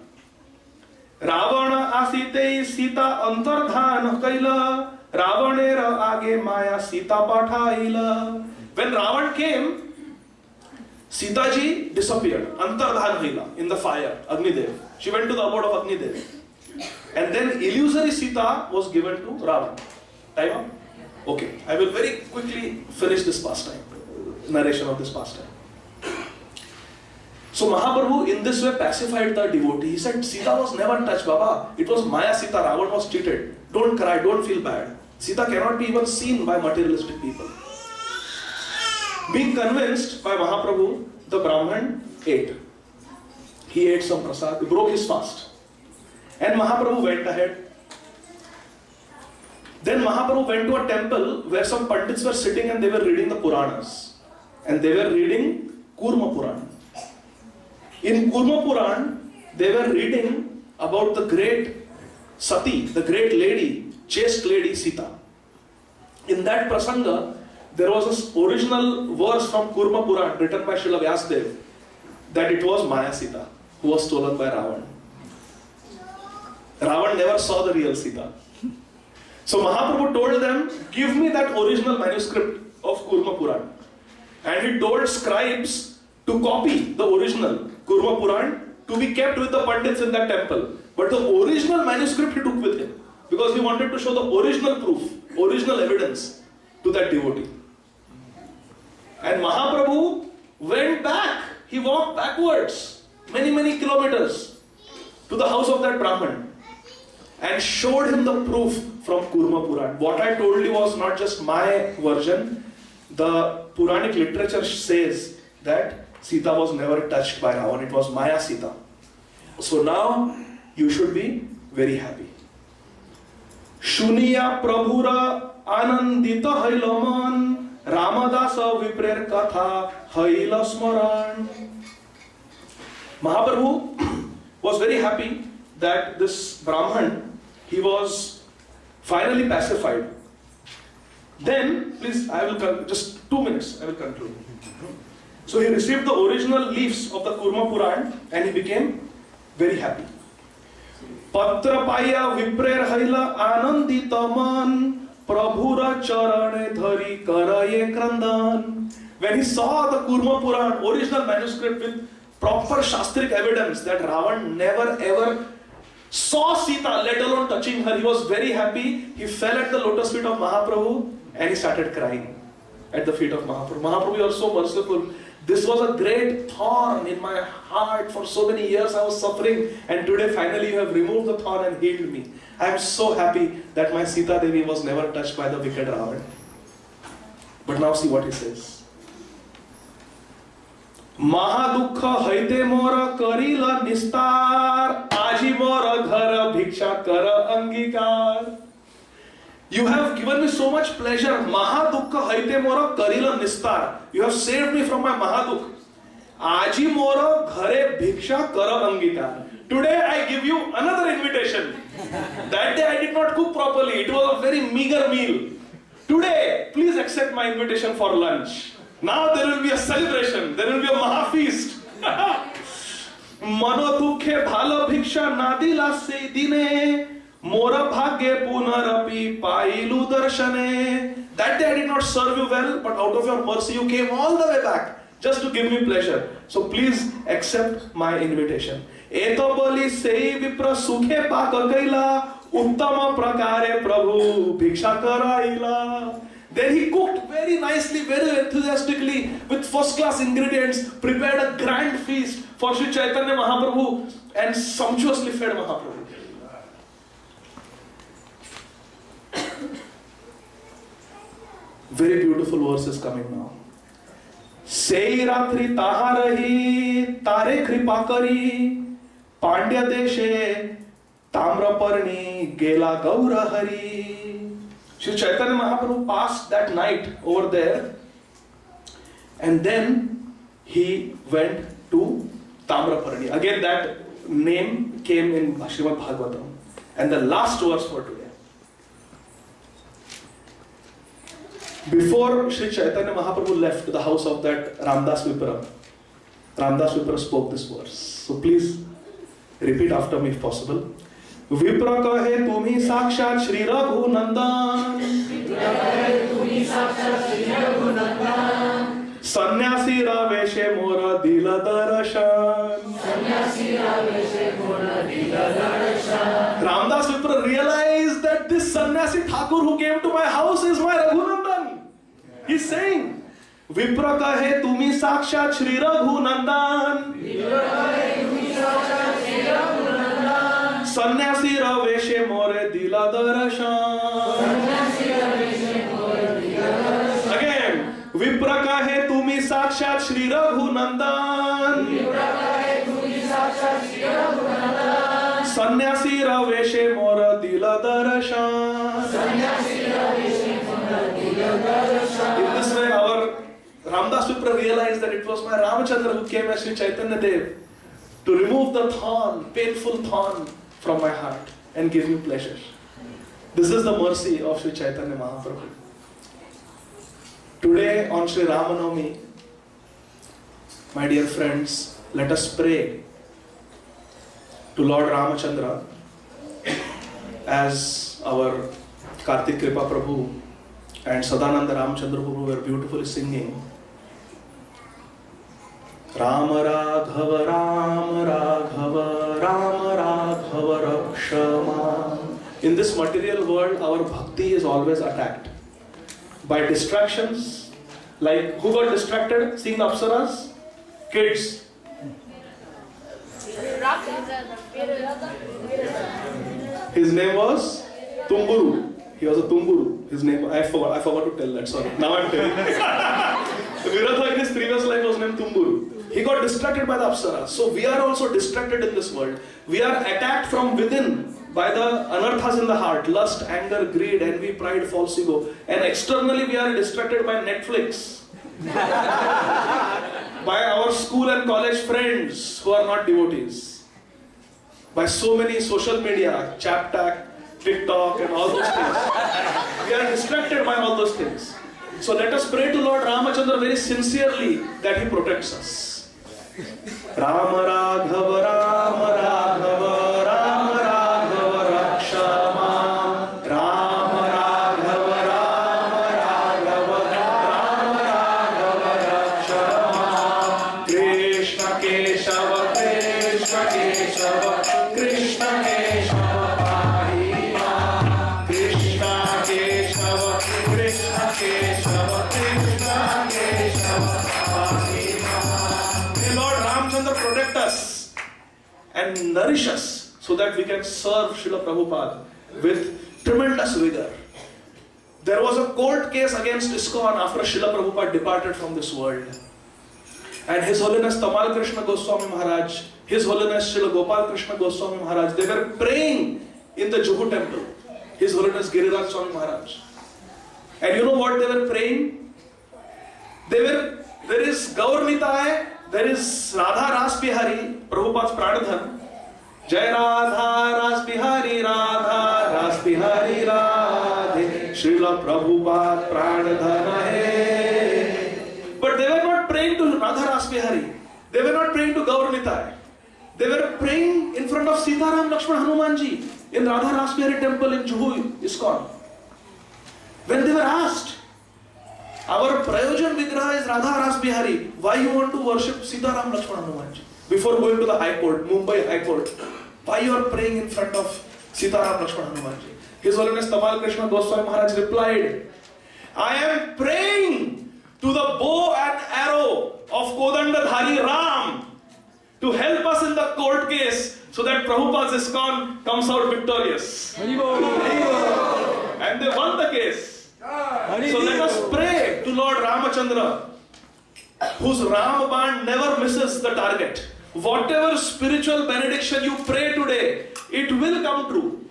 Ravana asite Sita antardhan kaila. Ravanera age Maya Sita pathaila. When Ravan came, Sita ji disappeared, antardhan hoila, in the fire, Agnidev. She went to the abode of Agnidev. And then illusory Sita was given to Ravan. Time up? Okay, I will very quickly finish this pastime, narration of this pastime. So Mahaprabhu in this way pacified the devotee. He said, Sita was never touched, Baba. It was Maya Sita, Ravan was cheated. Don't cry, don't feel bad. Sita cannot be even seen by materialistic people. Being convinced by Mahaprabhu, the Brahman ate. He ate some prasad, he broke his fast. And Mahaprabhu went ahead. Then Mahaprabhu went to a temple where some Pandits were sitting and they were reading the Puranas. And they were reading Kurma Purana. In Kurma Purana, they were reading about the great Sati, the great lady, chaste lady Sita. In that prasanga, there was an original verse from Kurma Purana written by Srila Vyasadeva that it was Maya Sita who was stolen by Ravan. Ravan never saw the real Sita. So Mahaprabhu told them, give me that original manuscript of Kurma Purana. And he told scribes to copy the original Kurma Purana to be kept with the Pandits in that temple. But the original manuscript he took with him because he wanted to show the original proof, original evidence to that devotee. And Mahaprabhu went back. He walked backwards, many kilometers to the house of that Brahman and showed him the proof from Kurma Purana. What I told you was not just my version. The Puranic literature says that Sita was never touched by Ravan. It was Maya Sita. So now you should be very happy. Shuniya Prabhura Anandita Hailaman Rāma Dāsa Viprer Katha Haila Smaran. Mahaprabhu was very happy that this Brahman, he was finally pacified. Then, please, I will just 2 minutes, I will conclude. So he received the original leaves of the Kurma Purana and he became very happy. Patra Paya Viprer Haila Ananditaman Prabhura Charane Dhari Karaye Krandan. When he saw the Kurma Purana, original manuscript with proper Shastric evidence that Ravan never ever saw Sita, let alone touching her, he was very happy. He fell at the lotus feet of Mahaprabhu and he started crying at the feet of Mahaprabhu. Mahaprabhu, you are so merciful. This was a great thorn in my heart. For so many years I was suffering, and today finally you have removed the thorn and healed me. I am so happy that my Sita Devi was never touched by the wicked Ravan. But now see what he says. Mahadukha haite mora karila nistar aji mora ghara bhiksha kara angikar. You have given me so much pleasure. Mahadukha haite mora karila nistar. You have saved me from my mahadukh. Aji mora ghare bhiksha kara angikar. Today I give you another invitation. That day I did not cook properly. It was a very meager meal. Today, please accept my invitation for lunch. Now there will be a celebration. There will be a Mahafeast. मनोदुःखे भालो भिक्षा नादिला से दिने मोर भाग्ये पुनरपि पाइलु दर्शने. That day I did not serve you well, but out of your mercy you came all the way back just to give me pleasure. So please accept my invitation. एतो बोली सेई विप्र सुखे पाक कैला उत्तम प्रकारे प्रभु भिक्षा कराइला. Then he cooked very nicely, very enthusiastically, with first-class ingredients, prepared a grand feast for Sri Chaitanya Mahaprabhu and sumptuously fed Mahaprabhu. Very beautiful verses coming now. Sei ratri taharahi tare kripa kari Pandya deshe Tamraparni gela gaura hari. Sri Chaitanya Mahaprabhu passed that night over there, and then he went to Tamraparni. Again, that name came in Srimad Bhagavatam. And the last verse for today. Before Sri Chaitanya Mahaprabhu left the house of that Ramdas Vipra spoke this verse. So please repeat after me if possible. विप्र कहे तुम्ही साक्षात श्री रघुनंदन सन्यासी रवेशे मोर दिल दर्शन. Ramdas Vipra realized that this sannyasi Thakur who came to my house is my Raghunandan. He's saying, Vipra kahe tumi sakshat Shri Raghunandan. Sannyasi raveshe more dila darshan. Again, Vipra kahe tumi sakshat Shri Raghunandan. Sannyasi raveshe more dila darshan. In this way, our Ramdas Vipra realized that it was my Ramachandra who came as Sri Chaitanya Dev to remove the thorn, painful thorn from my heart and give me pleasure. This is the mercy of Sri Chaitanya Mahaprabhu. Today on Śrī Rāma Navami, my dear friends, let us pray to Lord Ramachandra as our Kartik Kripa Prabhu and Sadananda Ramachandra Prabhu were beautifully singing. Rama Raghava Rama Raghava Rama Raghava Rakshama. In this material world, our bhakti is always attacked by distractions. Like, who got distracted seeing the apsaras? Kids. His name was Tumburu. He was a Tumburu. His name, I forgot to tell that, sorry. Now I'm telling. Viratha in his previous life was named Tumburu. He got distracted by the apsaras. So we are also distracted in this world. We are attacked from within by the anarthas in the heart, lust, anger, greed, envy, pride, false ego. And externally we are distracted by Netflix, by our school and college friends who are not devotees, by so many social media, ChapTak, TikTok and all those things. We are distracted by all those things. So let us pray to Lord Ramachandra very sincerely that he protects us. Rama Raghava Rama Raghava Rama Raghava Rakshama. Rama Raghava Rama Raghava Rama Raghava Rakshama. Krishna Keshava Krishna Keshava Krishna Keshava Pahima. Krishna Keshava Krishna Keshava Krishna Keshava Pahima. May Lord Ramachandra protect us and nourish us so that we can serve Srila Prabhupada with tremendous vigor. There was a court case against Iskcon after Srila Prabhupada departed from this world. And His Holiness Tamal Krishna Goswami Maharaj, His Holiness Srila Gopal Krishna Goswami Maharaj, they were praying in the Juhu temple. His Holiness Giriraj Swami Maharaj. And you know what they were praying? There is Gaur Nitai, there is Radha Ras Bihari, Prabhupada's Pranadhan. Jai Radha Ras Bihari, Radha Ras Bihari Radhe, Srila Prabhupada Pranadhan hai. But praying to Gaur Nitai. They were praying in front of Sita Ram Lakshman Hanumanji in Radha Rasbihari temple in Juhu, Iskcon. When they were asked, our Prayojan Vigraha is Radha Rasbihari, why you want to worship Sita Ram Lakshman Hanumanji? Before going to the High Court, Mumbai High Court, why you are praying in front of Sita Ram Lakshman Hanumanji? His Holiness Tamal Krishna Goswami Maharaj replied, I am praying to the bow and arrow of Kodandadhari Ram to help us in the court case so that Prabhupada's Iskcon comes out victorious. And they won the case. So let us pray to Lord Ramachandra, whose Ramaban never misses the target. Whatever spiritual benediction you pray today, it will come true.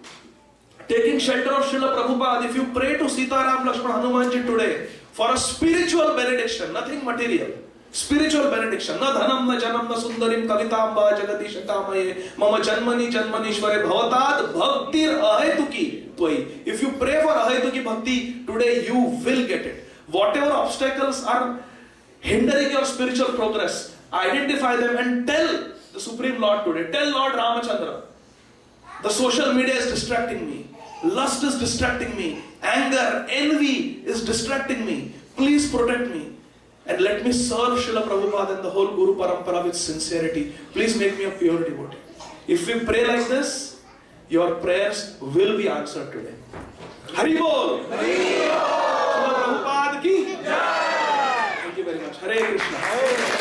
Taking shelter of Srila Prabhupada, if you pray to Sita Ram Lakshman Hanumanji today for a spiritual benediction, nothing material, spiritual benediction, na dhanam na janam na sundarim kavitamba jagati shakamaye mama janmani janmanishware bhavatad bhaktir ahetuki tvai. If you pray for ahetuki bhakti today, you will get it. Whatever obstacles are hindering your spiritual progress, identify them and tell the Supreme Lord today. Tell Lord Ramachandra, the social media is distracting me. Lust is distracting me. Anger, envy is distracting me. Please protect me. And let me serve Srila Prabhupada and the whole Guru Parampara with sincerity. Please make me a pure devotee. If we pray like this, your prayers will be answered today. Hari Bol! Srila Prabhupada ki Jai! Thank you very much. Hare Krishna.